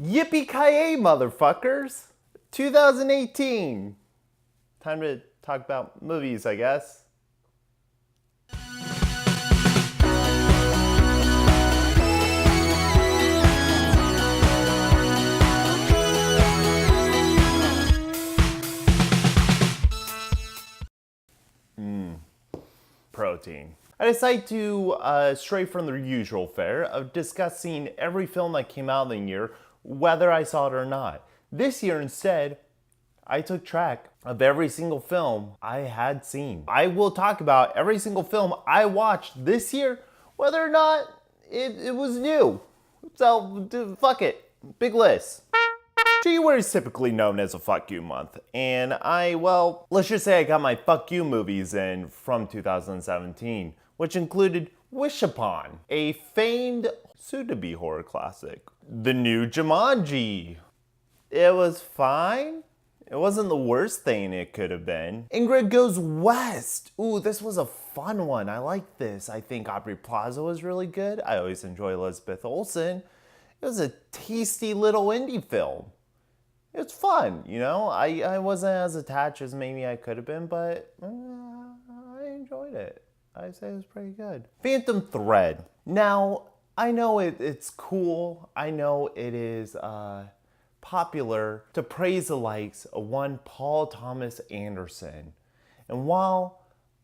Yippee-ki-yay, motherfuckers! 2018. Time to talk about movies, I guess. Protein. I decided to stray from the usual fare of discussing every film that came out in the year, whether I saw it or not. This year, instead, I took track of every single film I had seen. I will talk about every single film I watched this year, whether or not it was new. So, fuck it. Big list. January is typically known as a fuck you month, and let's just say I got my fuck you movies in from 2017, which included Wish Upon, a famed soon-to-be horror classic. The new Jumanji. It was fine. It wasn't the worst thing it could have been. Ingrid Goes West. Ooh, this was a fun one. I like this. I think Aubrey Plaza was really good. I always enjoy Elizabeth Olsen. It was a tasty little indie film. It's fun, you know? I wasn't as attached as maybe I could have been, but I enjoyed it. I'd say it was pretty good. Phantom Thread. Now, I know it's cool. I know it is popular to praise the likes of one Paul Thomas Anderson. And while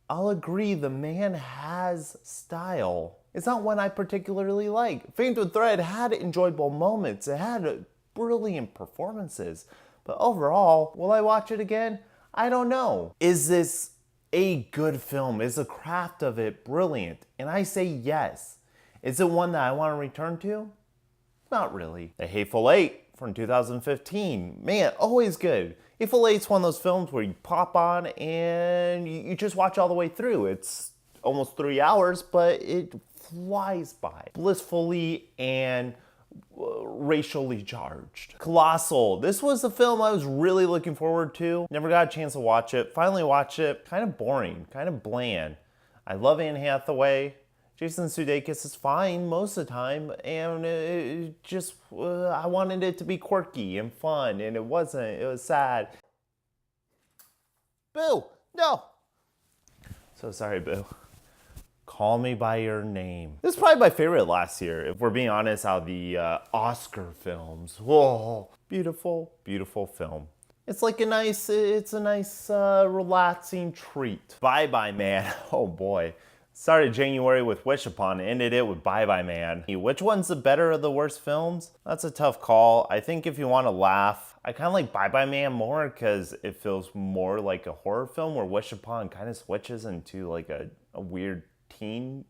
I'll agree the man has style, it's not one I particularly like. Phantom Thread had enjoyable moments. It had brilliant performances. But overall, will I watch it again? I don't know. Is this a good film? Is the craft of it brilliant? And I say yes. Is it one that I want to return to? Not really. The Hateful Eight from 2015. Man, always good. Hateful Eight's one of those films where you pop on and you just watch all the way through. It's almost 3 hours, but it flies by. Blissfully and racially charged. Colossal. This was a film I was really looking forward to. Never got a chance to watch it. Finally watched it. Kind of boring. Kind of bland. I love Anne Hathaway. Jason Sudeikis is fine most of the time, and I wanted it to be quirky and fun, and it wasn't. It was sad. Boo! No! So sorry, Boo. Call Me By Your Name. This is probably my favorite last year, if we're being honest, out of the Oscar films. Whoa, beautiful, beautiful film. It's a nice, relaxing treat. Bye Bye Man, oh boy. Started January with Wish Upon, ended it with Bye Bye Man. Which one's the better of the worst films? That's a tough call. I think if you want to laugh, I kind of like Bye Bye Man more because it feels more like a horror film, where Wish Upon kind of switches into like a weird teen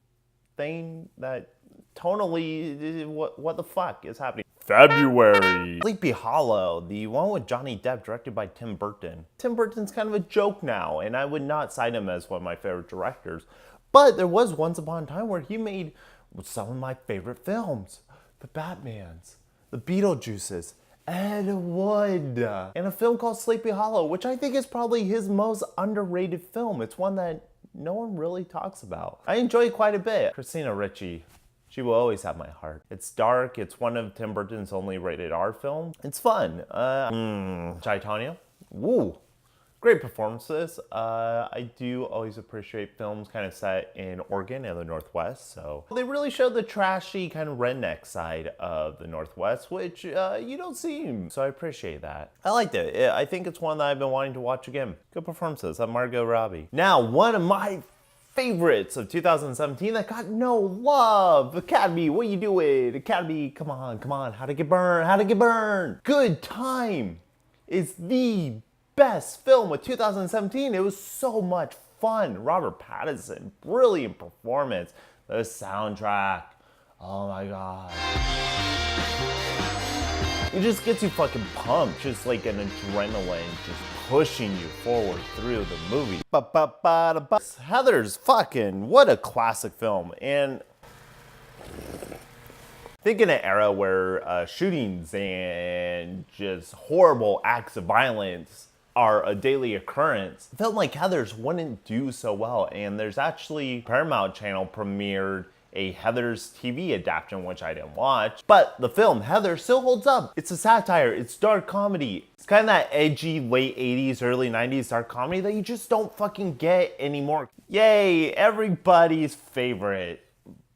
thing that tonally, what the fuck is happening? February. Sleepy Hollow, the one with Johnny Depp, directed by Tim Burton. Tim Burton's kind of a joke now, and I would not cite him as one of my favorite directors. But there was once upon a time where he made some of my favorite films. The Batmans, the Beetlejuices, Ed Wood, and a film called Sleepy Hollow, which I think is probably his most underrated film. It's one that no one really talks about. I enjoy it quite a bit. Christina Ricci, she will always have my heart. It's dark. It's one of Tim Burton's only rated R films. It's fun. Chaitanya, woo. Great performances. I do always appreciate films kind of set in Oregon and the Northwest, so they really showed the trashy kind of redneck side of the Northwest, which you don't see, so I appreciate that. I liked it. I think it's one that I've been wanting to watch again. Good performances. I'm Margot Robbie. Now, one of my favorites of 2017 that got no love. Academy, what you doing? Academy, come on. How to Get Burned. Good Time is the best film of 2017. It was so much fun. Robert Pattinson, brilliant performance. The soundtrack, oh my god. It just gets you fucking pumped, just like an adrenaline just pushing you forward through the movie. Heathers, fucking, what a classic film. And think in an era where shootings and just horrible acts of violence are a daily occurrence, it felt like Heathers wouldn't do so well. And there's actually Paramount Channel premiered a Heather's TV adaptation, which I didn't watch. But the film, Heather, still holds up. It's a satire, it's dark comedy. It's kind of that edgy late 80s, early 90s dark comedy that you just don't fucking get anymore. Yay, everybody's favorite,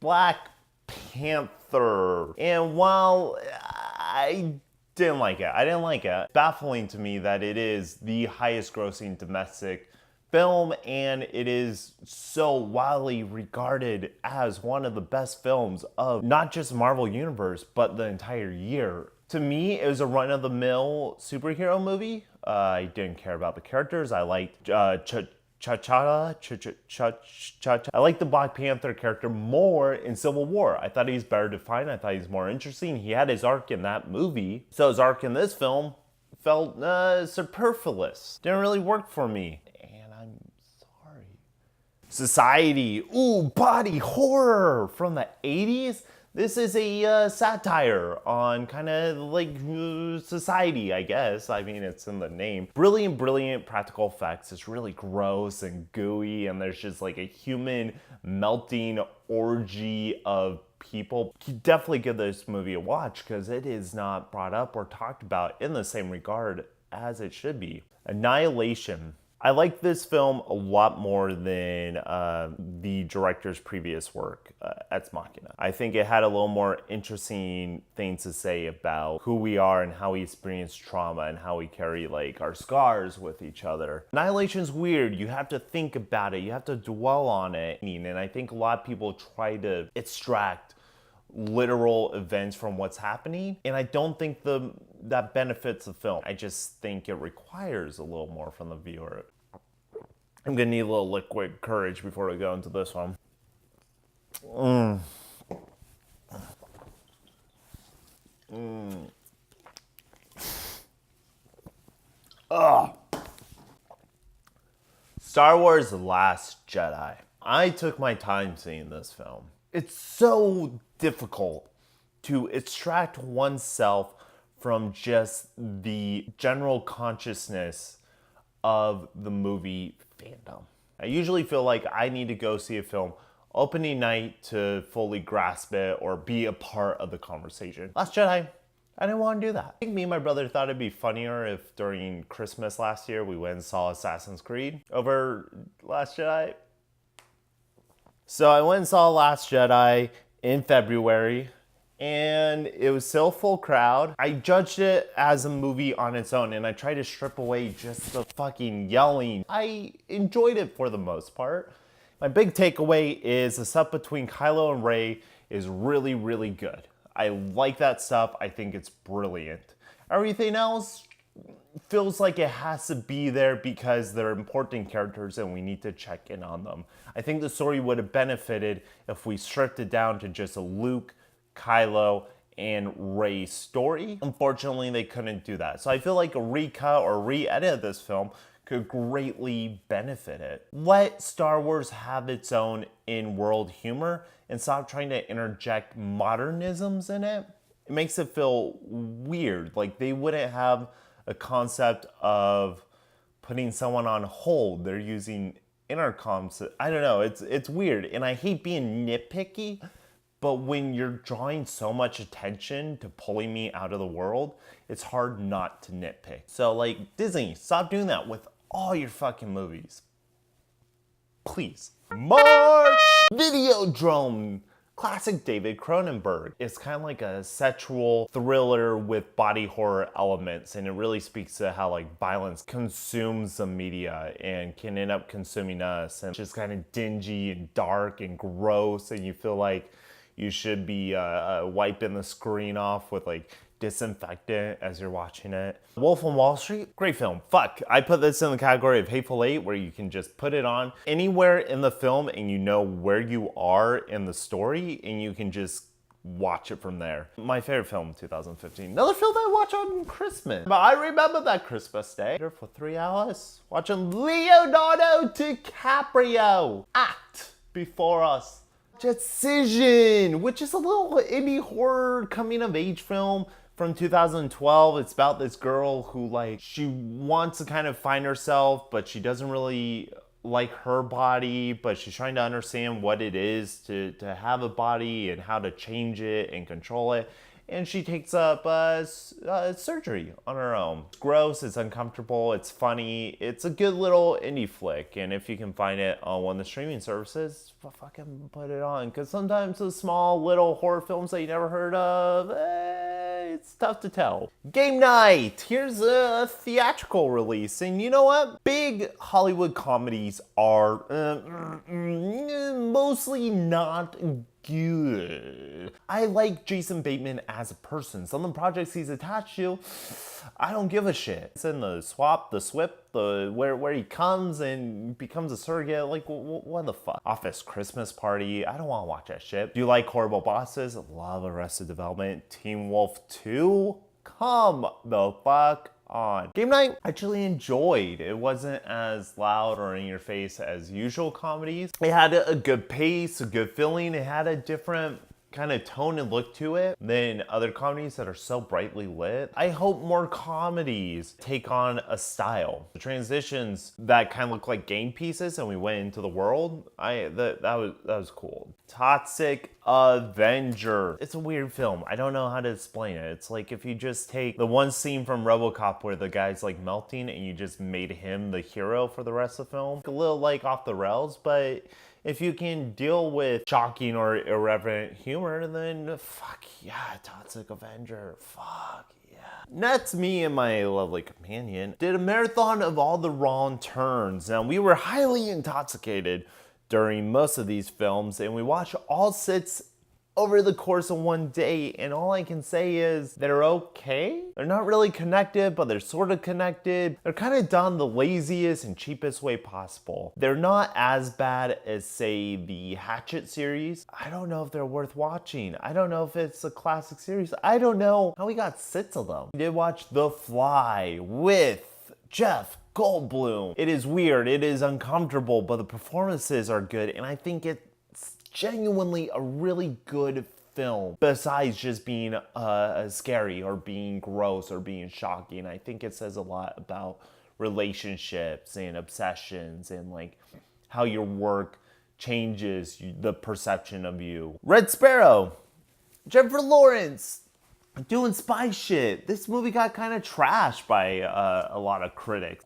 Black Panther. And while I didn't like it, baffling to me that it is the highest grossing domestic film, and it is so widely regarded as one of the best films of not just Marvel Universe, but the entire year. To me, it was a run-of-the-mill superhero movie. I didn't care about the characters. I liked I like the Black Panther character more in Civil War. I thought he's better defined. I thought he's more interesting. He had his arc in that movie. So his arc in this film felt superfluous. Didn't really work for me. And I'm sorry. Society. Ooh, body horror from the 80s. This is a satire on kind of like society, I guess. I mean, it's in the name. Brilliant practical effects. It's really gross and gooey, and there's just like a human melting orgy of people. You definitely give this movie a watch because it is not brought up or talked about in the same regard as it should be. Annihilation. I like this film a lot more than the director's previous work, Ex Machina. I think it had a little more interesting things to say about who we are and how we experience trauma and how we carry like our scars with each other. Annihilation's weird. You have to think about it. You have to dwell on it. And I think a lot of people try to extract literal events from what's happening, and I don't think that benefits the film. I just think it requires a little more from the viewer. I'm gonna need a little liquid courage before we go into this one. Star Wars: The Last Jedi. I took my time seeing this film. It's so difficult to extract oneself from just the general consciousness of the movie fandom. I usually feel like I need to go see a film opening night to fully grasp it or be a part of the conversation. Last Jedi, I didn't want to do that. I think me and my brother thought it'd be funnier if during Christmas last year we went and saw Assassin's Creed over Last Jedi. So I went and saw Last Jedi in February, and it was still a full crowd. I judged it as a movie on its own, and I tried to strip away just the fucking yelling. I enjoyed it for the most part. My big takeaway is the stuff between Kylo and Rey is really, really good. I like that stuff. I think it's brilliant. Everything else feels like it has to be there because they're important characters and we need to check in on them. I think the story would have benefited if we stripped it down to just a Luke, Kylo, and Rey story. Unfortunately, they couldn't do that. So I feel like a recut or re-edit of this film could greatly benefit it. Let Star Wars have its own in-world humor and stop trying to interject modernisms in it. It makes it feel weird. Like they wouldn't have a concept of putting someone on hold. They're using intercoms. I don't know, it's weird. And I hate being nitpicky, but when you're drawing so much attention to pulling me out of the world, it's hard not to nitpick. So like Disney, stop doing that with all your fucking movies. Please. March! Videodrome. Classic David Cronenberg. It's kind of like a sexual thriller with body horror elements, and it really speaks to how like violence consumes the media and can end up consuming us, and just kind of dingy and dark and gross, and you feel like you should be wiping the screen off with like disinfectant as you're watching it. Wolf on Wall Street, great film. Fuck, I put this in the category of Hateful Eight, where you can just put it on anywhere in the film and you know where you are in the story and you can just watch it from there. My favorite film, 2015. Another film that I watch on Christmas. But I remember that Christmas day. Here for 3 hours, watching Leonardo DiCaprio act before us. Decision, which is a little indie horror coming of age film from 2012. It's about this girl who like, she wants to kind of find herself, but she doesn't really like her body, but she's trying to understand what it is to have a body and how to change it and control it. And she takes up surgery on her own. It's gross, it's uncomfortable, it's funny. It's a good little indie flick. And if you can find it on one of the streaming services, fucking put it on. Because sometimes those small little horror films that you never heard of, it's tough to tell. Game Night! Here's a theatrical release. And you know what? Big Hollywood comedies are mostly not good. I like Jason Bateman as a person. Some of the projects he's attached to, I don't give a shit. It's in the swap, the swip, where he comes and becomes a surrogate. Like, what the fuck? Office Christmas Party. I don't want to watch that shit. Do you like Horrible Bosses? Love Arrested Development. Teen Wolf 2? Come the fuck on. Game Night, I actually enjoyed. It wasn't as loud or in your face as usual comedies. It had a good pace, a good feeling. It had a different kind of tone and look to it than other comedies that are so brightly lit. I hope more comedies take on a style. The transitions that kind of look like game pieces and we went into the world, that was cool. Toxic Avenger. It's a weird film. I don't know how to explain it. It's like if you just take the one scene from RoboCop where the guy's like melting and you just made him the hero for the rest of the film. A little like off the rails, but if you can deal with shocking or irreverent humor, then fuck yeah, Toxic Avenger, fuck yeah. That's me and my lovely companion. Did a marathon of all the wrong turns. Now, we were highly intoxicated during most of these films, and we watched all 6 over the course of one day, and all I can say is they're okay. They're not really connected, but they're sort of connected. They're kind of done the laziest and cheapest way possible. They're not as bad as, say, the Hatchet series. I don't know if they're worth watching. I don't know if it's a classic series. I don't know how we got 6 of them. We did watch The Fly with Jeff Goldblum. It is weird, it is uncomfortable, but the performances are good, and I think it's genuinely a really good film besides just being scary or being gross or being shocking. I think it says a lot about relationships and obsessions and like how your work changes the perception of you. Red Sparrow, Jennifer Lawrence doing spy shit. This movie got kind of trashed by a lot of critics.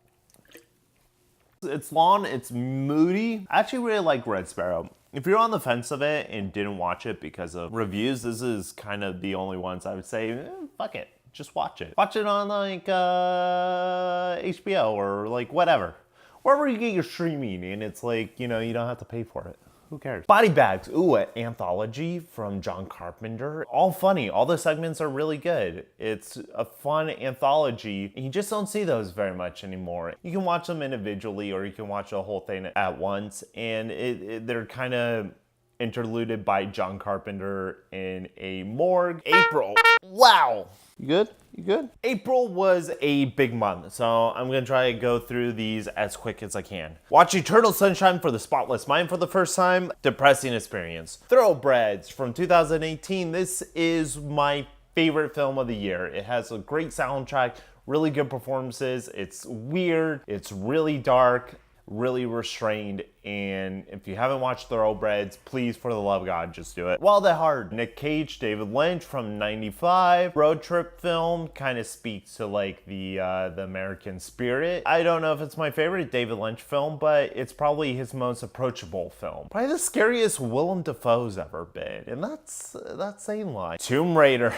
It's long, it's moody. I actually really like Red Sparrow. If you're on the fence of it and didn't watch it because of reviews, this is kind of the only ones I would say, fuck it, just watch it. Watch it on like HBO or like whatever. Wherever you get your streaming and it's like, you know, you don't have to pay for it. Who cares? Body Bags, ooh, an anthology from John Carpenter. All funny, all the segments are really good. It's a fun anthology, and you just don't see those very much anymore. You can watch them individually or you can watch the whole thing at once, and they're kind of interluded by John Carpenter in a morgue. April, wow. You good? You good? April was a big month, so I'm gonna try to go through these as quick as I can. Watch Eternal Sunshine for the Spotless Mind for the first time. Depressing experience. Thoroughbreds from 2018. This is my favorite film of the year. It has a great soundtrack, really good performances. It's weird, it's really dark, really restrained, and if you haven't watched Thoroughbreds, please, for the love of God, just do it. Wild at Heart, Nick Cage, David Lynch from '95. Road trip film, kind of speaks to like the American spirit. I don't know if it's my favorite David Lynch film, but it's probably his most approachable film. Probably the scariest Willem Dafoe's ever been, and that's saying a lot. Tomb Raider.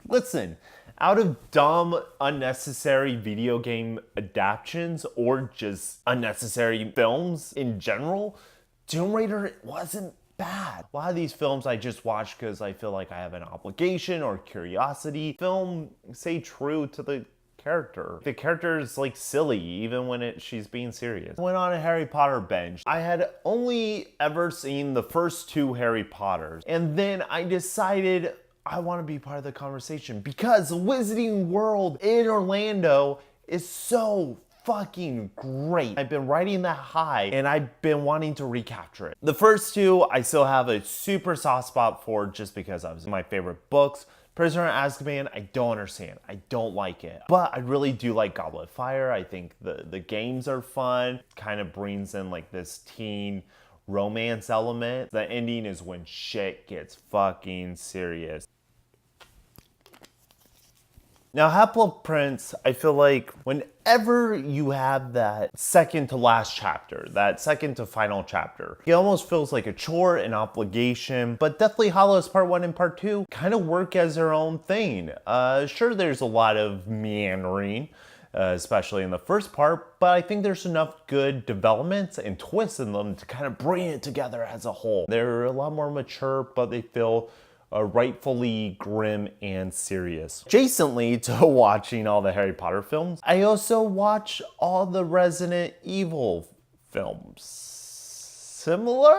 Listen, out of dumb, unnecessary video game adaptions or just unnecessary films in general, Tomb Raider wasn't bad. A lot of these films I just watch because I feel like I have an obligation or curiosity. Film stay true to the character. The character is like silly even when she's being serious. I went on a Harry Potter binge. I had only ever seen the first 2 Harry Potters, and then I decided I want to be part of the conversation because the Wizarding World in Orlando is so fucking great. I've been riding that high and I've been wanting to recapture it. The first 2 I still have a super soft spot for just because I was my favorite books, Prisoner of Azkaban, I don't understand. I don't like it. But I really do like Goblet of Fire. I think the games are fun. Kind of brings in like this teen romance element. The ending is when shit gets fucking serious. Now, Half-Blood Prince, I feel like whenever you have that second to last chapter, that second to final chapter, it almost feels like a chore, an obligation, but Deathly Hallows Part 1 and Part 2 kind of work as their own thing. Sure, there's a lot of meandering, especially in the first part, but I think there's enough good developments and twists in them to kind of bring it together as a whole. They're a lot more mature, but they feel rightfully grim and serious. Adjacently to watching all the Harry Potter films, I also watch all the Resident Evil films. Similar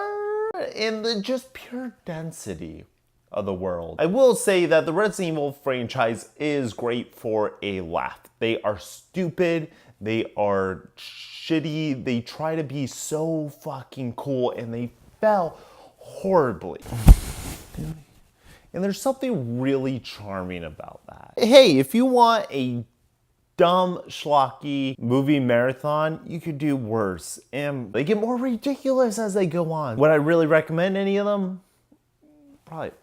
in the just pure density of the world. I will say that the Resident Evil franchise is great for a laugh. They are stupid, they are shitty, they try to be so fucking cool, and they fail horribly. And there's something really charming about that. Hey, if you want a dumb, schlocky movie marathon, you could do worse. And they get more ridiculous as they go on. Would I really recommend any of them? Probably.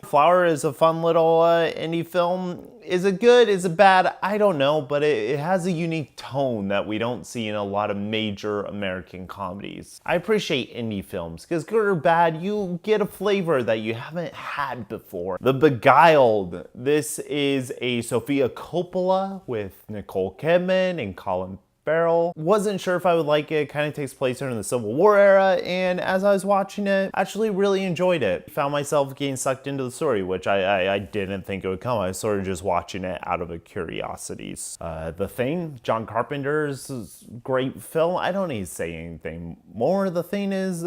Flower is a fun little indie film. Is it good? Is it bad? I don't know, but it has a unique tone that we don't see in a lot of major American comedies. I appreciate indie films, because good or bad, you get a flavor that you haven't had before. The Beguiled. This is a Sofia Coppola with Nicole Kidman and Colin Farrell. Wasn't sure if I would like it. Kind of takes place during the Civil War era, and as I was watching it, actually really enjoyed it. Found myself getting sucked into the story, which I didn't think it would come. I was sort of just watching it out of a curiosity. The Thing, John Carpenter's great film. I don't need to say anything more. The Thing is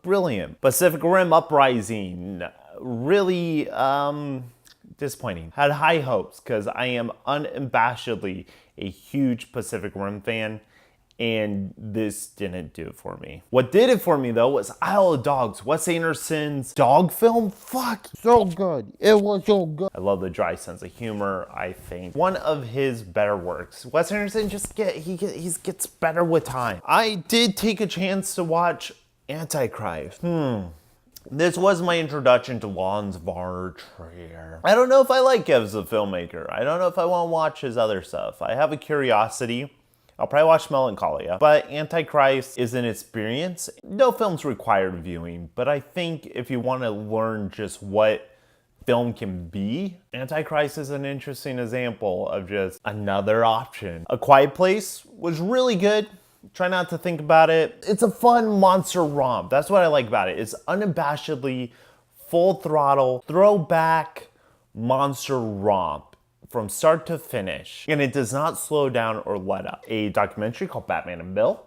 brilliant. Pacific Rim Uprising, really disappointing. Had high hopes because I am unabashedly a huge Pacific Rim fan, and this didn't do it for me. What did it for me though was Isle of Dogs, Wes Anderson's dog film. Fuck, so good. It was so good. I love the dry sense of humor. I think one of his better works. Wes Anderson he gets better with time. I did take a chance to watch Antichrist. This was my introduction to Lawrence von Trier. I don't know if I like him as a filmmaker. I don't know if I want to watch his other stuff. I have a curiosity. I'll probably watch Melancholia. But Antichrist is an experience. No film's required viewing, but I think if you want to learn just what film can be, Antichrist is an interesting example of just another option. A Quiet Place was really good. Try not to think about it. It's a fun monster romp. That's what I like about it. It's unabashedly full throttle, throwback monster romp from start to finish. And it does not slow down or let up. A documentary called Batman and Bill,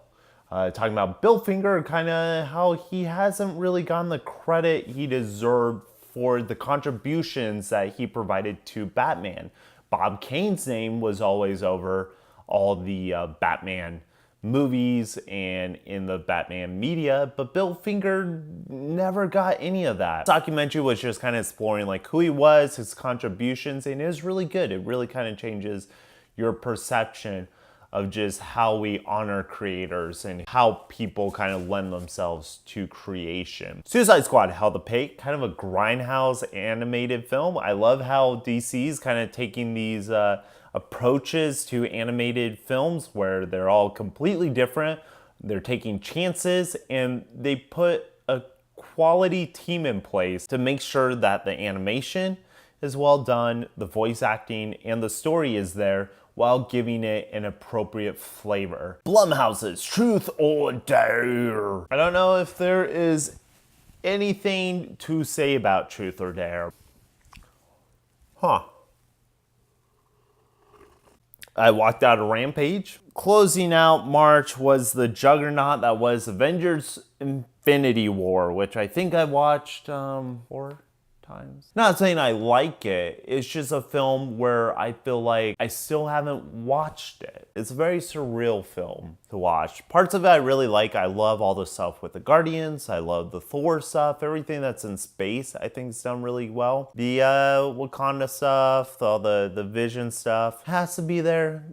talking about Bill Finger, kind of how he hasn't really gotten the credit he deserved for the contributions that he provided to Batman. Bob Kane's name was always over all the Batman movies and in the Batman media, but Bill Finger never got any of that. The documentary was just kind of exploring like who he was, his contributions, and it was really good. It really kind of changes your perception of just how we honor creators and how people kind of lend themselves to creation. Suicide Squad, Hell to Pay, kind of a grindhouse animated film. I love how DC's kind of taking these approaches to animated films where they're all completely different. They're taking chances, and they put a quality team in place to make sure that the animation is well done, the voice acting, and the story is there while giving it an appropriate flavor. Blumhouse's Truth or Dare. I don't know if there is anything to say about Truth or Dare. I walked out of Rampage. Closing out March was the juggernaut that was Avengers Infinity War, which I think I watched 4 sometimes. Not saying I like it, it's just a film where I feel like I still haven't watched it. It's a very surreal film to watch. Parts of it I really like. I love all the stuff with the Guardians. I love the Thor stuff. Everything that's in space I think is done really well. The Wakanda stuff, all the Vision stuff has to be there.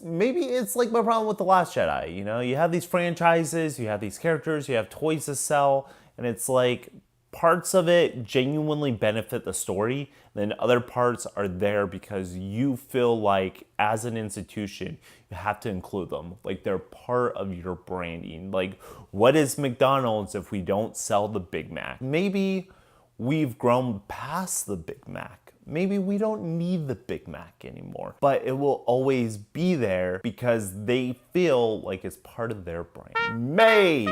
Maybe it's like my problem with The Last Jedi, you know? You have these franchises, you have these characters, you have toys to sell, and it's like parts of it genuinely benefit the story, then other parts are there because you feel like as an institution you have to include them, like they're part of your branding. Like, what is McDonald's if we don't sell the Big Mac? Maybe we've grown past the Big Mac. Maybe we don't need the Big Mac anymore, but it will always be there because they feel like it's part of their brand. May!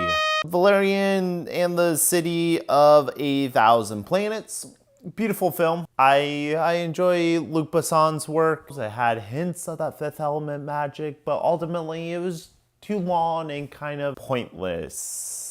Valerian and the City of a Thousand Planets. Beautiful film. I enjoy Luc Besson's work. It had hints of that Fifth Element magic, but ultimately it was too long and kind of pointless.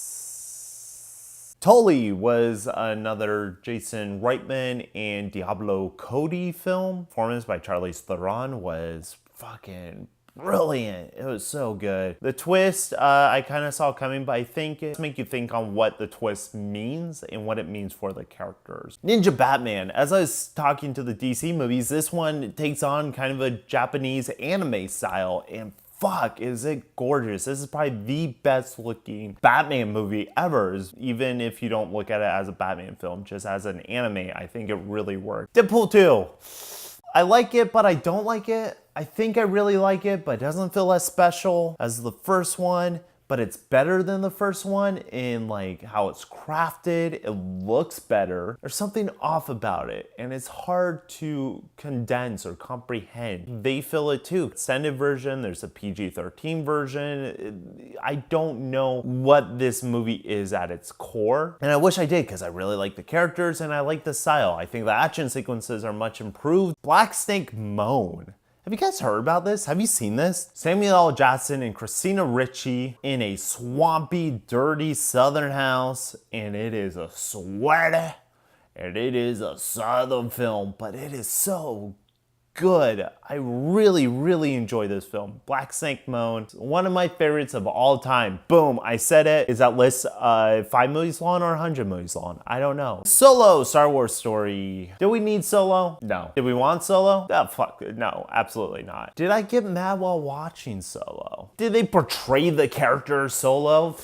Tully was another Jason Reitman and Diablo Cody film. Performance by Charlize Theron was fucking brilliant. It was so good. The twist, I kind of saw coming, but I think it makes you think on what the twist means and what it means for the characters. Ninja Batman. As I was talking to the DC movies, this one takes on kind of a Japanese anime style, and fuck, is it gorgeous. This is probably the best looking Batman movie ever, even if you don't look at it as a Batman film, just as an anime. I think it really worked. Deadpool 2. I like it, but I don't like it. I think I really like it, but it doesn't feel as special as the first one. But it's better than the first one in like how it's crafted. It looks better. There's something off about it, and it's hard to condense or comprehend. They feel it too. Extended version, there's a PG-13 version. I don't know what this movie is at its core, and I wish I did because I really like the characters and I like the style. I think the action sequences are much improved. Black Snake Moan. Have you guys heard about this? Have you seen this? Samuel L. Jackson and Christina Ricci in a swampy, dirty southern house, and it is a sweaty, and it is a southern film, but it is so good. I really, really enjoy this film. Black Snake Moan, one of my favorites of all time. Boom, I said it. Is that list 5 movies long or 100 movies long? I don't know. Solo, Star Wars story. Did we need Solo? No. Did we want Solo? Oh, fuck, no, absolutely not. Did I get mad while watching Solo? Did they portray the character Solo?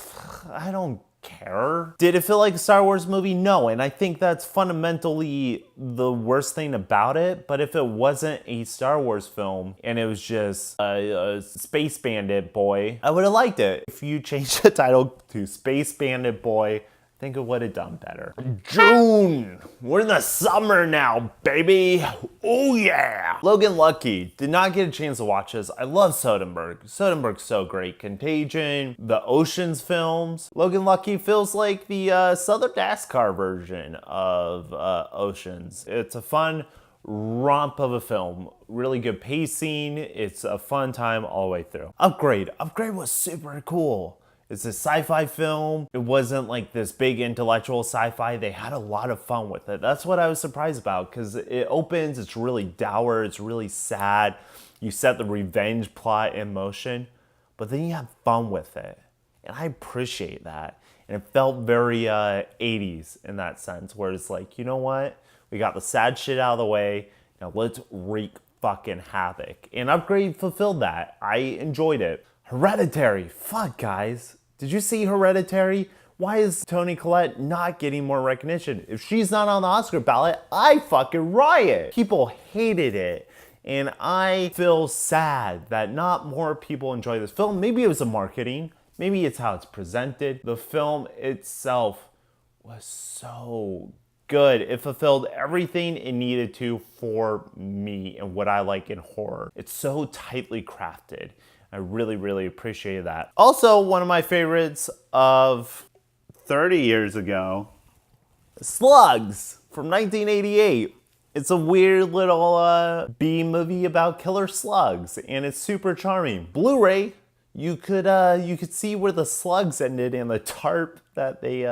I don't care. Did it feel like a Star Wars movie? No, and I think that's fundamentally the worst thing about it. But if it wasn't a Star Wars film and it was just a Space Bandit Boy, I would have liked it. If you changed the title to Space Bandit Boy, I think it would have done better. June! We're in the summer now, baby! Oh yeah! Logan Lucky. Did not get a chance to watch this. I love Soderbergh. Soderbergh's so great. Contagion, the Oceans films. Logan Lucky feels like the Southern NASCAR version of Oceans. It's a fun romp of a film. Really good pacing. It's a fun time all the way through. Upgrade. Upgrade was super cool. It's a sci-fi film. It wasn't like this big intellectual sci-fi. They had a lot of fun with it. That's what I was surprised about, because it opens, it's really dour, it's really sad. You set the revenge plot in motion, but then you have fun with it. And I appreciate that. And it felt very 80s in that sense, where it's like, you know what? We got the sad shit out of the way. Now let's wreak fucking havoc. And Upgrade fulfilled that. I enjoyed it. Hereditary. Fuck, guys. Did you see Hereditary? Why is Toni Collette not getting more recognition? If she's not on the Oscar ballot, I fucking riot. People hated it. And I feel sad that not more people enjoy this film. Maybe it was the marketing. Maybe it's how it's presented. The film itself was so good. It fulfilled everything it needed to for me and what I like in horror. It's so tightly crafted. I really, really appreciate that. Also, one of my favorites of 30 years ago, Slugs from 1988. It's a weird little B movie about killer slugs, and it's super charming. Blu-ray, you could see where the slugs ended and the tarp that they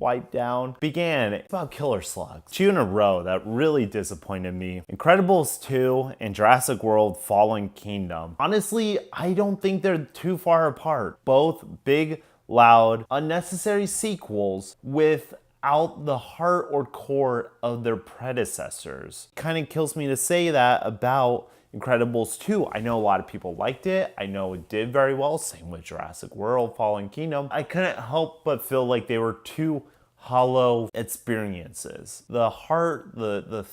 wiped down, began about killer slugs. 2 in a row that really disappointed me. Incredibles 2 and Jurassic World Fallen Kingdom. Honestly, I don't think they're too far apart. Both big, loud, unnecessary sequels without the heart or core of their predecessors. Kind of kills me to say that about Incredibles 2. I know a lot of people liked it. I know it did very well. Same with Jurassic World Fallen Kingdom. I couldn't help but feel like they were two hollow experiences. The heart, the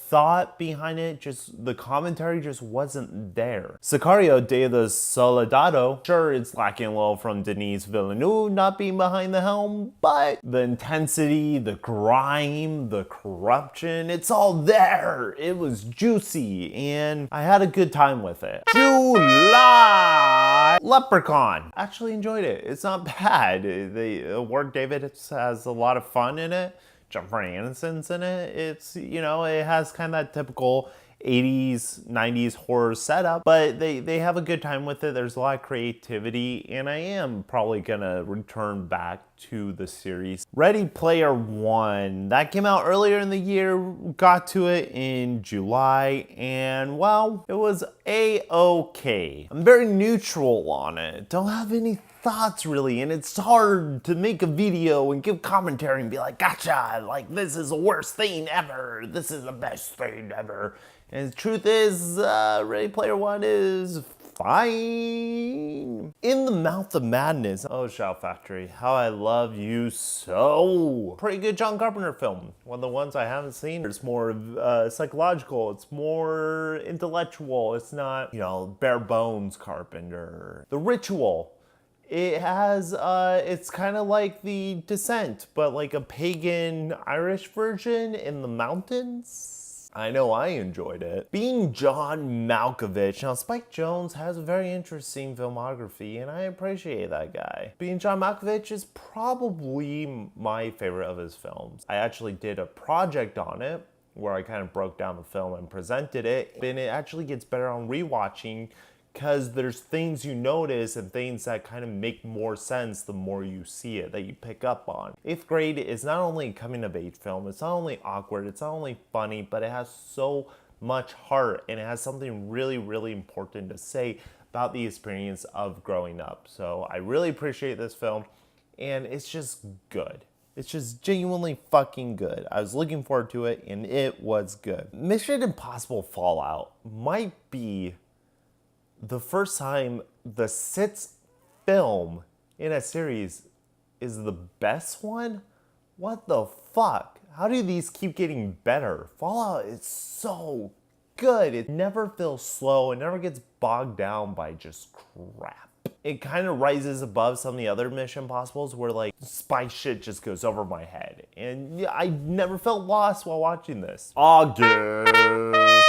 thought behind it, just the commentary just wasn't there. Sicario de the Soldado, sure, it's lacking a little from Denis Villeneuve not being behind the helm, but the intensity, the grime, the corruption, it's all there. It was juicy and I had a good time with it. July! Leprechaun. Actually enjoyed it. It's not bad. Warwick Davis has a lot of fun in it. Jennifer Aniston's in it. It's, you know, it has kind of that typical 80s, 90s horror setup, but they have a good time with it. There's a lot of creativity, and I am probably gonna return back to the series. Ready Player One, that came out earlier in the year, got to it in July, and well, it was a-okay. I'm very neutral on it. Don't have any thoughts really, and it's hard to make a video and give commentary and be like, gotcha, like this is the worst thing ever, this is the best thing ever. And the truth is, Ready Player One is fine. In the Mouth of Madness, oh Shout Factory, how I love you so. Pretty good John Carpenter film. One of the ones I haven't seen. It's more psychological, it's more intellectual, it's not, you know, bare bones Carpenter. The Ritual. It has, it's kind of like The Descent, but like a pagan Irish version in the mountains. I know I enjoyed it. Being John Malkovich. Now, Spike Jonze has a very interesting filmography, and I appreciate that guy. Being John Malkovich is probably my favorite of his films. I actually did a project on it, where I kind of broke down the film and presented it, and it actually gets better on rewatching, because there's things you notice and things that kind of make more sense the more you see it, that you pick up on. 8th Grade is not only a coming-of-age film, it's not only awkward, it's not only funny, but it has so much heart, and it has something really, really important to say about the experience of growing up. So I really appreciate this film, and it's just good. It's just genuinely fucking good. I was looking forward to it, and it was good. Mission Impossible Fallout might be the first time the 6th film in a series is the best one? What the fuck? How do these keep getting better? Fallout is so good. It never feels slow. It never gets bogged down by just crap. It kind of rises above some of the other Mission Impossibles where like spy shit just goes over my head. And yeah, I never felt lost while watching this. August.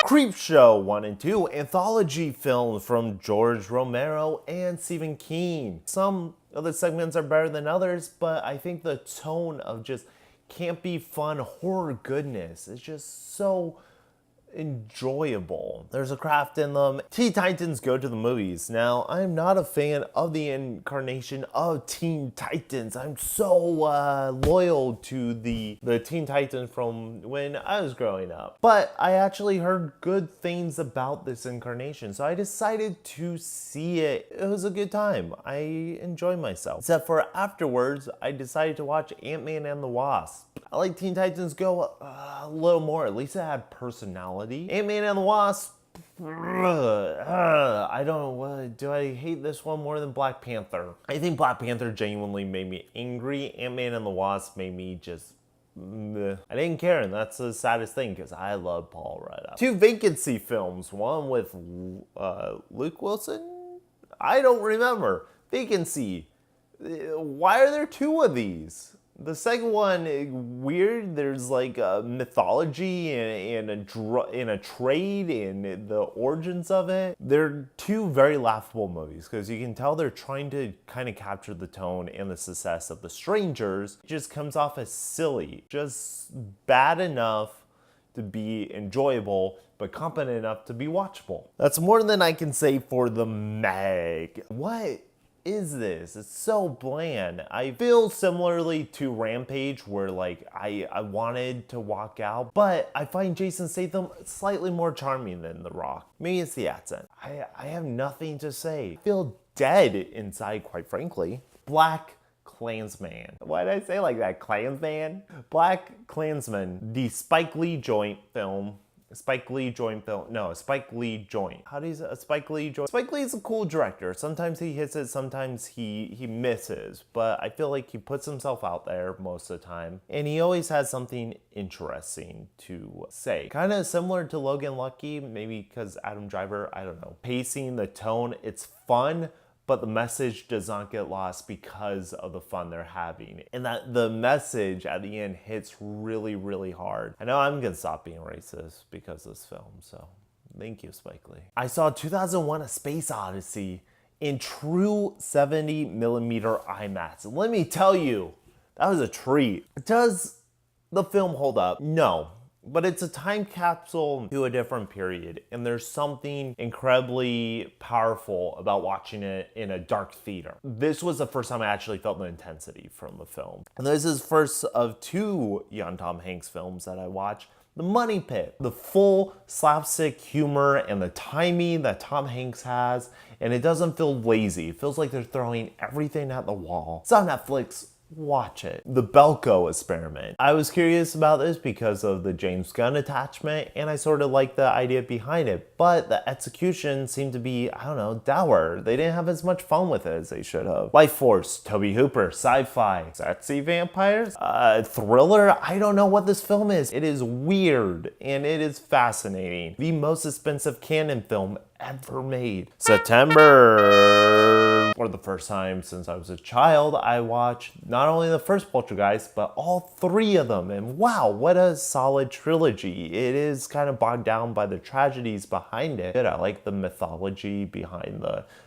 Creepshow 1 and 2, anthology films from George Romero and Stephen King. Some of the segments are better than others, but I think the tone of just campy, fun horror goodness is just so enjoyable. There's a craft in them. Teen Titans Go to the Movies. Now, I'm not a fan of the incarnation of Teen Titans. I'm so loyal to the Teen Titans from when I was growing up. But I actually heard good things about this incarnation, so I decided to see it. It was a good time. I enjoyed myself. Except for afterwards, I decided to watch Ant-Man and the Wasp. I like Teen Titans Go a little more. At least it had personality. Ant-Man and the Wasp, I don't know, do I hate this one more than Black Panther? I think Black Panther genuinely made me angry. Ant-Man and the Wasp made me just, I didn't care, and that's the saddest thing, because I love Paul Rudd. 2 vacancy films, one with Luke Wilson? I don't remember. Vacancy. Why are there 2 of these? The second one, weird. There's like a mythology and a trade and the origins of it. They're 2 very laughable movies because you can tell they're trying to kind of capture the tone and the success of The Strangers. It just comes off as silly, just bad enough to be enjoyable, but competent enough to be watchable. That's more than I can say for The Meg. What is this? It's so bland. I feel similarly to Rampage, where like I wanted to walk out, but I find Jason Statham slightly more charming than The Rock. Maybe it's the accent. I have nothing to say. I feel dead inside, quite frankly. Black Klansman. Why did I say like that? Klansman? Black Klansman, the Spike Lee joint film. Spike Lee joint film. No, Spike Lee joint. How do you say a Spike Lee joint? Spike Lee is a cool director. Sometimes he hits it, sometimes he misses. But I feel like he puts himself out there most of the time. And he always has something interesting to say. Kind of similar to Logan Lucky, maybe because Adam Driver, I don't know. Pacing, the tone, it's fun, but the message does not get lost because of the fun they're having. And that the message at the end hits really, really hard. I know I'm gonna stop being racist because of this film, so thank you, Spike Lee. I saw 2001: A Space Odyssey in true 70mm IMAX. And let me tell you, that was a treat. Does the film hold up? No. But it's a time capsule to a different period, and there's something incredibly powerful about watching it in a dark theater. This was the first time I actually felt the intensity from the film. And this is first of two young Tom Hanks films that I watched. The Money Pit, the full slapstick humor and the timing that Tom Hanks has, and it doesn't feel lazy. It feels like they're throwing everything at the wall. It's on Netflix. Watch it. The Belko Experiment. I was curious about this because of the James Gunn attachment, and I sort of liked the idea behind it, but the execution seemed to be, I don't know, dour. They didn't have as much fun with it as they should have. Life Force, Tobe Hooper, sci-fi, sexy vampires, thriller. I don't know what this film is. It is weird, and it is fascinating. The most expensive canon film ever made. September. For the first time since I was a child, I watched not only the first Poltergeist, but all three of them. And wow, what a solid trilogy. It is kind of bogged down by the tragedies behind it. I like the mythology behind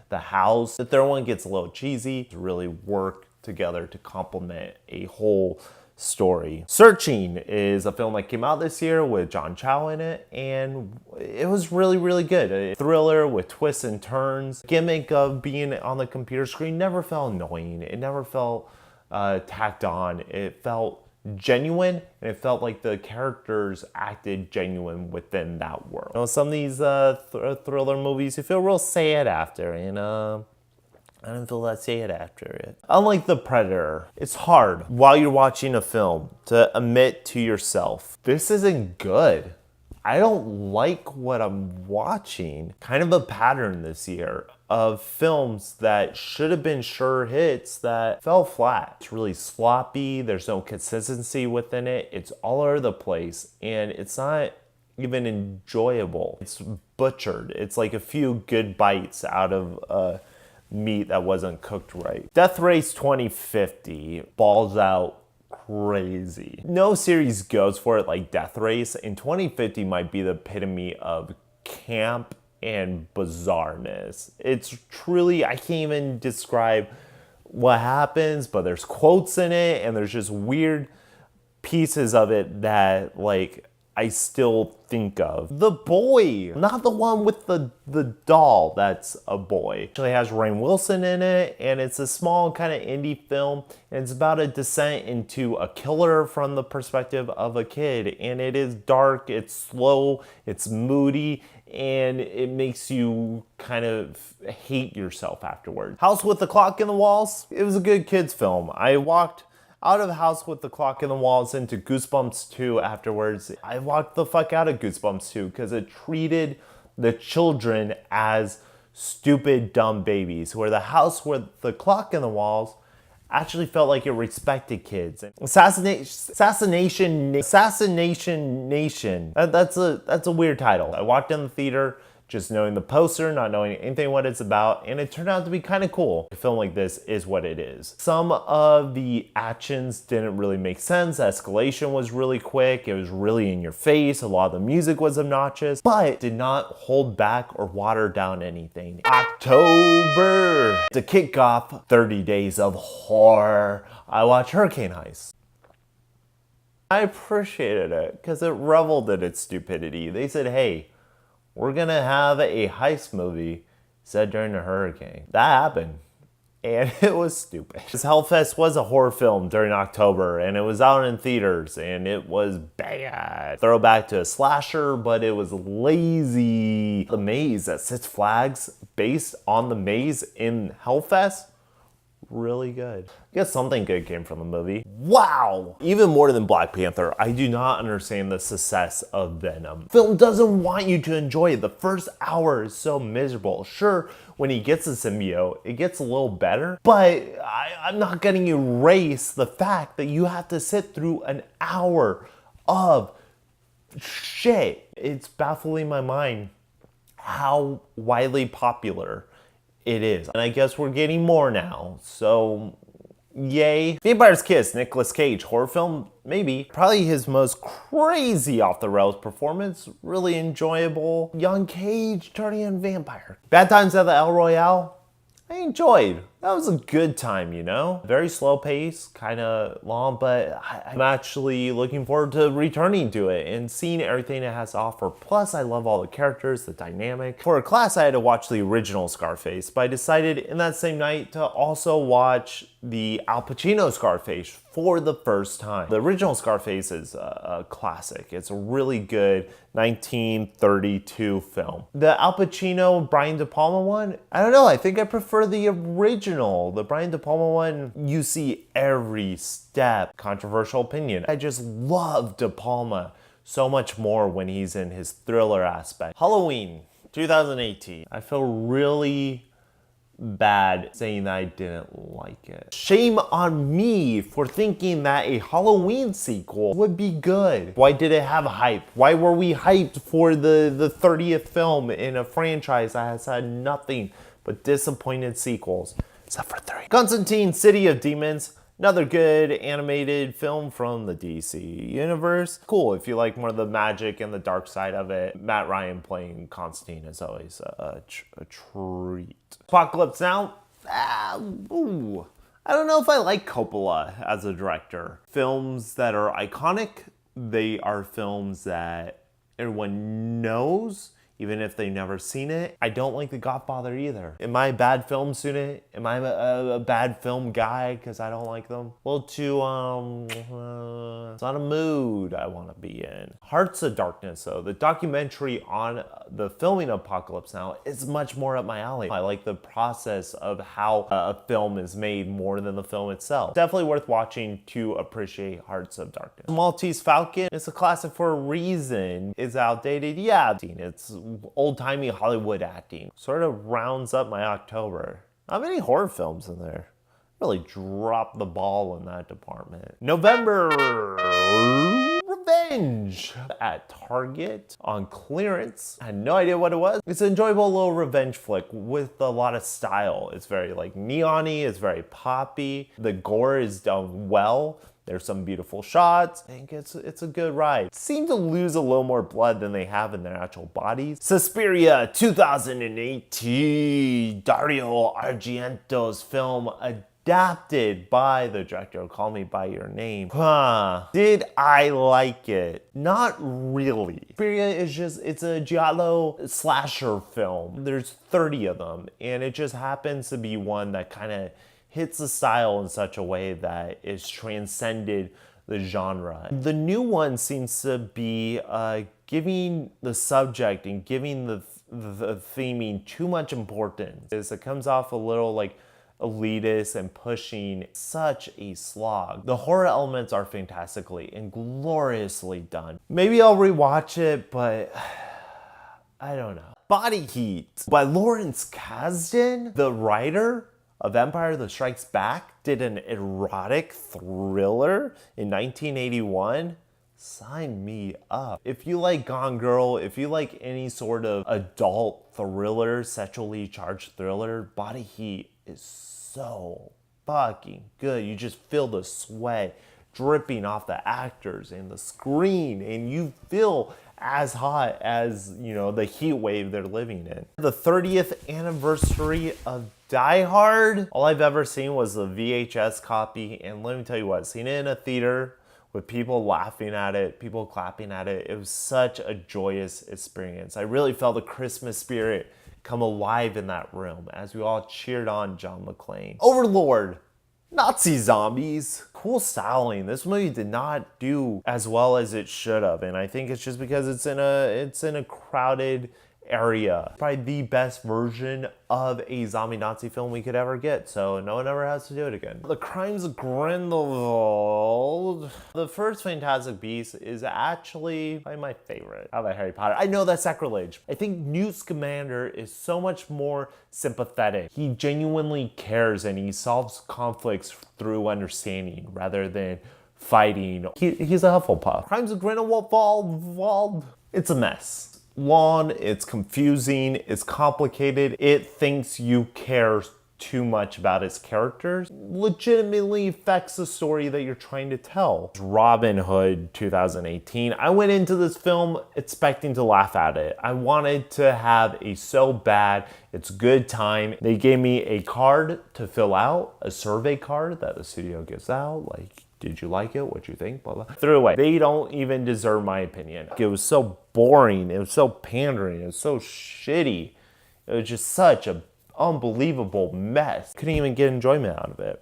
the house. The third one gets a little cheesy. To really work together to complement a whole story. Searching is a film that came out this year with John Cho in it, and it was really, really good. A thriller with twists and turns. Gimmick of being on the computer screen never felt annoying. It never felt tacked on. It felt genuine, and it felt like the characters acted genuine within that world. You know, some of these thriller movies, you feel real sad after, and I didn't feel that sad after it. Unlike The Predator, it's hard while you're watching a film to admit to yourself, this isn't good. I don't like what I'm watching. Kind of a pattern this year of films that should have been sure hits that fell flat. It's really sloppy. There's no consistency within it. It's all over the place, and it's not even enjoyable. It's butchered. It's like a few good bites out of meat that wasn't cooked right. Death Race 2050 balls out crazy. No series goes for it like Death Race, and 2050 might be the epitome of camp and bizarreness. It's truly, I can't even describe what happens, but there's quotes in it, and there's just weird pieces of it that, like, I still think of. The Boy, not the one with the doll that's a boy. It actually has Rainn Wilson in it, and it's a small kind of indie film, and it's about a descent into a killer from the perspective of a kid, and it is dark, it's slow, it's moody, and it makes you kind of hate yourself afterward. House with the Clock in the Walls, it was a good kids film. I walked out of House with the Clock in the Walls into Goosebumps 2 afterwards. I walked the fuck out of Goosebumps 2 because it treated the children as stupid, dumb babies, where the House with the Clock in the Walls actually felt like it respected kids. Assassination Nation. That's a weird title. I walked in the theater just knowing the poster, not knowing anything what it's about, and it turned out to be kind of cool. A film like this is what it is. Some of the actions didn't really make sense. The escalation was really quick. It was really in your face. A lot of the music was obnoxious, but did not hold back or water down anything. October, to kick off 30 Days of Horror, I watched Hurricane Heist. I appreciated it because it reveled in its stupidity. They said, hey, we're gonna have a heist movie set during a hurricane. That happened. and it was stupid. This Hellfest was a horror film during October, and it was out in theaters, and it was bad. Throwback to a slasher, but it was lazy. The maze at Six Flags, based on the maze in Hellfest, really good. I guess something good came from the movie. Wow! Even more than Black Panther, I do not understand the success of Venom. Film doesn't want you to enjoy it. The first hour is so miserable. Sure, when he gets a symbiote, it gets a little better, but I'm not gonna erase the fact that you have to sit through an hour of shit. It's baffling my mind how widely popular it is. And I guess we're getting more now, so yay. Vampire's Kiss, Nicolas Cage, horror film, maybe. Probably his most crazy off the rails performance, really enjoyable. Young Cage turning in vampire. Bad Times at the El Royale, I enjoyed. That was a good time, you know? Very slow pace, kind of long, but I'm actually looking forward to returning to it and seeing everything it has to offer. Plus, I love all the characters, the dynamic. For a class, I had to watch the original Scarface, but I decided in that same night to also watch the Al Pacino Scarface for the first time. The original Scarface is a classic. It's a really good 1932 film. The Al Pacino, Brian De Palma one, I don't know, I think I prefer the original. The Brian De Palma one, you see every step. Controversial opinion. I just love De Palma so much more when he's in his thriller aspect. Halloween, 2018. I feel really bad saying that I didn't like it. Shame on me for thinking that a Halloween sequel would be good. Why did it have hype? Why were we hyped for the 30th film in a franchise that has had nothing but disappointed sequels? Except for 3. Constantine, City of Demons. Another good animated film from the DC universe. Cool if you like more of the magic and the dark side of it. Matt Ryan playing Constantine is always a treat. Apocalypse Now. I don't know if I like Coppola as a director. Films that are iconic, they are films that everyone knows, even if they've never seen it. I don't like The Godfather either. Am I a bad film student? Am I a bad film guy because I don't like them? A little too, it's not a mood I want to be in. Hearts of Darkness, though, the documentary on the filming of Apocalypse Now is much more up my alley. I like the process of how a film is made more than the film itself. Definitely worth watching to appreciate Hearts of Darkness. Maltese Falcon, it's a classic for a reason. It's outdated, yeah. It's old-timey Hollywood acting. Sort of rounds up my October. Not many horror films in there. Really dropped the ball in that department. November, Revenge at Target on clearance. I had no idea what it was. It's an enjoyable little revenge flick with a lot of style. It's very like neon-y, it's very poppy. The gore is done well. There's some beautiful shots. I think it's a good ride. Seem to lose a little more blood than they have in their actual bodies. Suspiria 2018. Dario Argento's film adapted by the director. Call Me By Your Name. Did I like it? Not really. Suspiria is it's a giallo slasher film. There's 30 of them, and it just happens to be one that kind of hits the style in such a way that it's transcended the genre. The new one seems to be giving the subject and giving the theming too much importance. It comes off a little like elitist and pushing such a slog. The horror elements are fantastically and gloriously done. Maybe I'll rewatch it, but I don't know. Body Heat by Lawrence Kasdan, the writer of Empire that Strikes Back, did an erotic thriller in 1981. Sign me up. If you like Gone Girl, if you like any sort of adult thriller, sexually charged thriller, Body Heat is so fucking good. You just feel the sweat dripping off the actors and the screen, and you feel as hot as, you know, the heat wave they're living in. The 30th anniversary of Die Hard. All I've ever seen was the VHS copy, and let me tell you what, seeing it in a theater with people laughing at it, people clapping at it, it was such a joyous experience. I really felt the Christmas spirit come alive in that room as we all cheered on John McClane. Overlord! Nazi zombies. Cool styling. This movie did not do as well as it should have, and I think it's just because it's in a crowded area. Probably the best version of a zombie Nazi film we could ever get, so no one ever has to do it again. The Crimes of Grindelwald. The first Fantastic Beasts is actually probably my favorite out of Harry Potter. I know that's sacrilege. I think Newt Scamander is so much more sympathetic. He genuinely cares and he solves conflicts through understanding rather than fighting. He's a Hufflepuff. Crimes of Grindelwald. It's a mess. Long, it's confusing, it's complicated. It thinks you care too much about its characters. Legitimately affects the story that you're trying to tell. Robin Hood 2018. I went into this film expecting to laugh at it. I wanted to have a so bad, it's good time. They gave me a card to fill out, a survey card that the studio gives out, like, did you like it? What'd you think? Blah, blah. Threw it away. They don't even deserve my opinion. It was so boring. It was so pandering. It was so shitty. It was just such an unbelievable mess. Couldn't even get enjoyment out of it.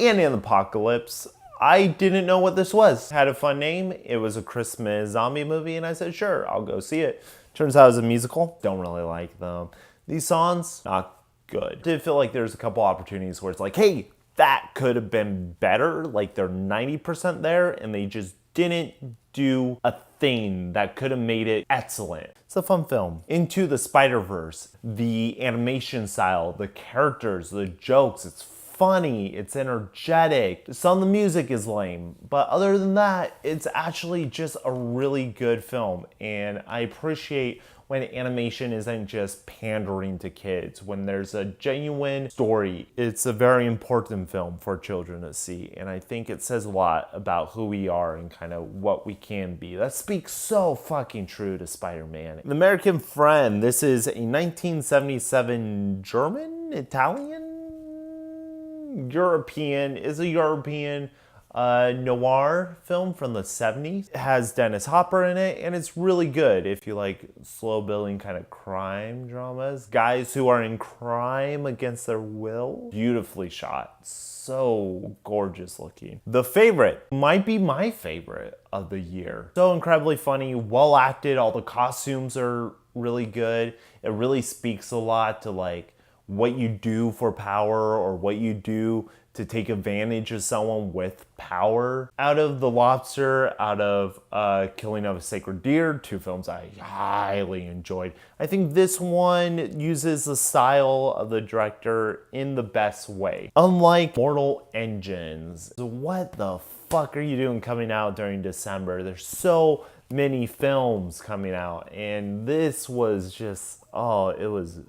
And in Apocalypse. I didn't know what this was. Had a fun name. It was a Christmas zombie movie, and I said, sure, I'll go see it. Turns out it was a musical. Don't really like them. These songs, not good. Did feel like there's a couple opportunities where it's like, hey, that could have been better. Like they're 90% there and they just didn't do a thing that could have made it excellent. It's a fun film. Into the Spider-Verse, the animation style, the characters, the jokes, it's funny, it's energetic. Some of the music is lame, but other than that, it's actually just a really good film. And I appreciate when animation isn't just pandering to kids, when there's a genuine story. It's a very important film for children to see, and I think it says a lot about who we are and kind of what we can be. That speaks so fucking true to Spider-Man. The American Friend, this is a 1977 German, Italian, European, is a European noir film from the 70s. It has Dennis Hopper in it, and it's really good if you like slow building kind of crime dramas. Guys who are in crime against their will. Beautifully shot. So gorgeous looking. The Favorite might be my favorite of the year. So incredibly funny, well acted, all the costumes are really good. It really speaks a lot to like what you do for power or what you do to take advantage of someone with power. Out of The Lobster, out of Killing of a Sacred Deer, two films I highly enjoyed. I think this one uses the style of the director in the best way. Unlike Mortal Engines, what the fuck are you doing coming out during December? There's so many films coming out, and this was just, oh, it was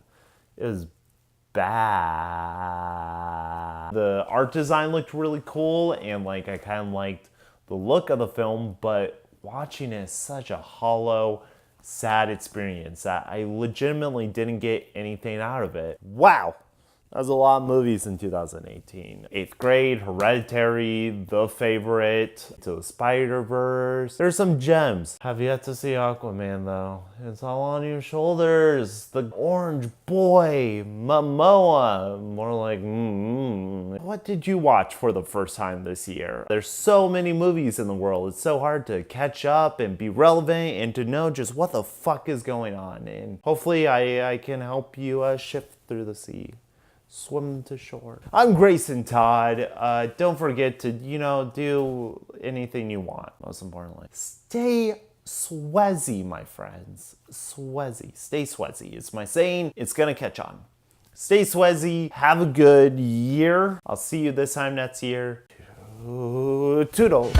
bad. The art design looked really cool, and like I kind of liked the look of the film, but watching it is such a hollow, sad experience that I legitimately didn't get anything out of it. Wow. That was a lot of movies in 2018. 8th Grade, Hereditary, The Favorite, To the Spider-Verse. There's some gems. Have yet to see Aquaman though. It's all on your shoulders. The Orange Boy, Momoa. More like, What did you watch for the first time this year? There's so many movies in the world. It's so hard to catch up and be relevant and to know just what the fuck is going on. And hopefully I can help you shift through the sea. Swim to shore. I'm Grayson Todd. Don't forget to, do anything you want, most importantly. Stay sweaty, my friends. Sweaty. Stay sweaty. It's my saying. It's gonna catch on. Stay sweaty. Have a good year. I'll see you this time next year. Toodles.